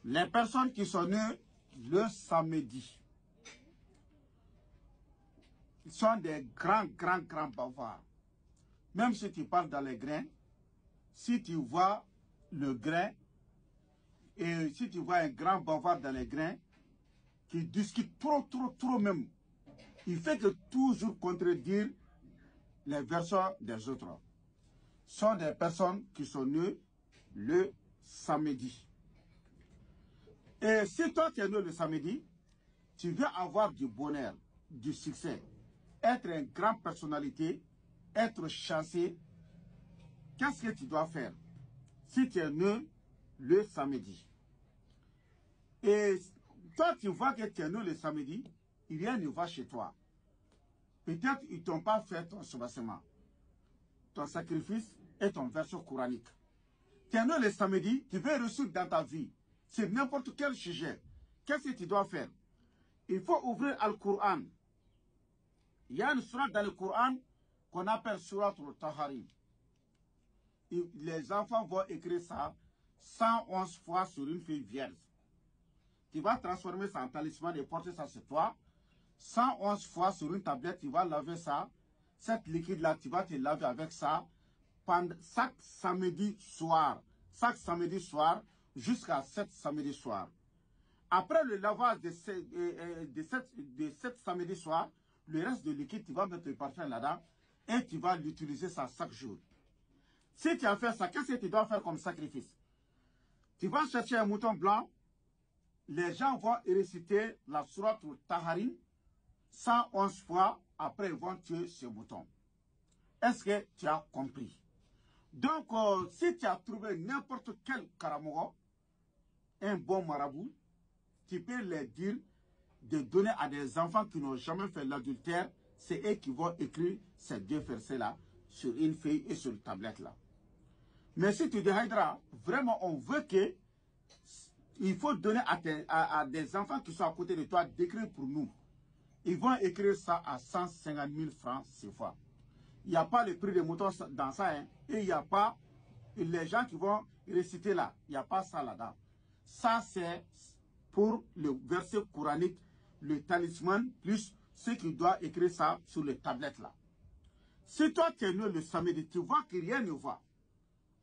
Les personnes qui sont nées le samedi, ils sont des grands bavards. Même si tu parles dans les grains, si tu vois le grain, et si tu vois un grand bavard dans les grains, qui discute trop même, il fait que toujours contredire les versions des autres. Sont des personnes qui sont nées le samedi. Et si toi tu es né le samedi, tu veux avoir du bonheur, du succès, être une grande personnalité, être chassé, qu'est-ce que tu dois faire si tu es né le samedi? Et toi tu vois que tu es né le samedi, rien ne va chez toi. Peut-être ils ne t'ont pas fait ton soubassement, ton sacrifice et ton verset coranique. Tu es né le samedi, tu veux réussir dans ta vie. C'est n'importe quel sujet. Qu'est-ce que tu dois faire? Il faut ouvrir Al-Qur'an. Il y a une sourate dans le Coran qu'on appelle sourate al-Taharim. Les enfants vont écrire ça 111 fois sur une feuille vierge. Tu vas transformer ça en talisman et porter ça sur toi. 111 fois sur une tablette, tu vas laver ça. Cette liquide-là, tu vas te laver avec ça pendant chaque samedi soir. Chaque samedi soir jusqu'à 7 samedi soir. Après le lavage de 7 samedi soir, le reste de liquide, tu vas mettre le parfum là-dedans et tu vas l'utiliser ça chaque jour. Si tu as fait ça, qu'est-ce que tu dois faire comme sacrifice? Tu vas chercher un mouton blanc, les gens vont réciter la sourate al-Taharim 111 fois, après ils vont tuer ce mouton. Est-ce que tu as compris? Donc, si tu as trouvé n'importe quel karamogo, un bon marabout, tu peux les dire de donner à des enfants qui n'ont jamais fait l'adultère. C'est eux qui vont écrire ces deux versets-là sur une feuille et sur une tablette là. Mais si tu dis, Haïdra, vraiment on veut que il faut donner à des enfants qui sont à côté de toi d'écrire pour nous. Ils vont écrire ça à 150 000 francs ces fois. Il n'y a pas le prix des moutons dans ça, hein, et il n'y a pas les gens qui vont réciter là. Il n'y a pas ça là-dedans. Ça, c'est pour le verset coranique, le talisman, plus ceux qui doivent écrire ça sur les tablettes là. Si toi tu es né le samedi, tu vois que rien ne va.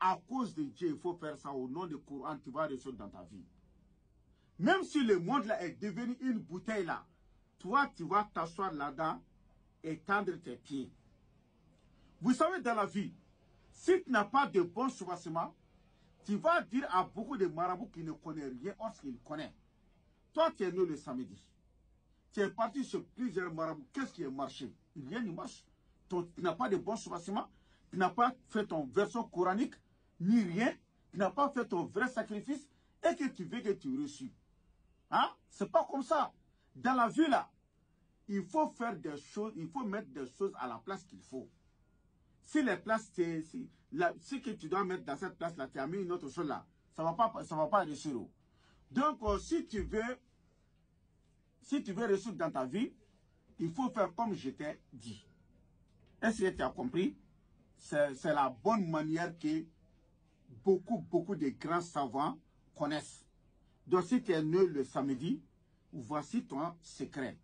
À cause de Dieu, il faut faire ça au nom du Coran, tu vas réussir dans ta vie. Même si le monde là est devenu une bouteille là, toi tu vas t'asseoir là-dedans et tendre tes pieds. Vous savez, dans la vie, si tu n'as pas de bon soubassement, tu vas dire à beaucoup de marabouts qui ne connaissent rien lorsqu'ils connaissent. Toi, tu es né le samedi. Tu es parti sur plusieurs marabouts. Qu'est-ce qui a marché? Rien ne marche. Tu n'as pas de bon soubassement. Tu n'as pas fait ton verset coranique, ni rien. Tu n'as pas fait ton vrai sacrifice et que tu veux que tu reçus. Hein? C'est pas comme ça. Dans la vie, là, il faut faire des choses, il faut mettre des choses à la place qu'il faut. Si les places, ce que tu dois mettre dans cette place-là, tu as mis une autre chose là, ça va pas réussir. Donc, si tu veux réussir dans ta vie, il faut faire comme je t'ai dit. Est-ce que tu as compris? C'est la bonne manière que beaucoup de grands savants connaissent. Donc, si tu es né le samedi, voici ton secret.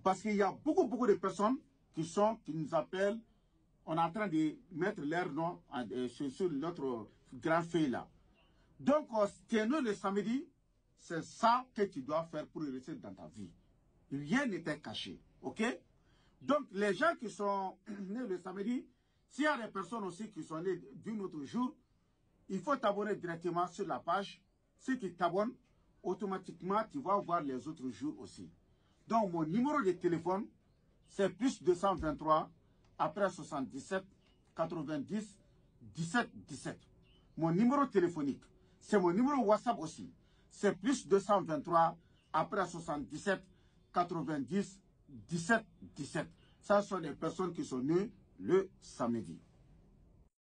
Parce qu'il y a beaucoup de personnes qui nous appellent. On est en train de mettre leur nom sur notre grand feuille là. Donc, tu es né le samedi, c'est ça que tu dois faire pour réussir dans ta vie. Rien n'était caché. Ok? Donc, les gens qui sont nés le samedi, s'il y a des personnes aussi qui sont nées d'un autre jour, il faut t'abonner directement sur la page. Si tu t'abonnes, automatiquement, tu vas voir les autres jours aussi. Donc, mon numéro de téléphone, c'est plus 223 après 77 90 17 17. Mon numéro téléphonique, c'est mon numéro WhatsApp aussi. C'est plus 223 après 77 90 17 17. Ça sont les personnes qui sont nées le samedi.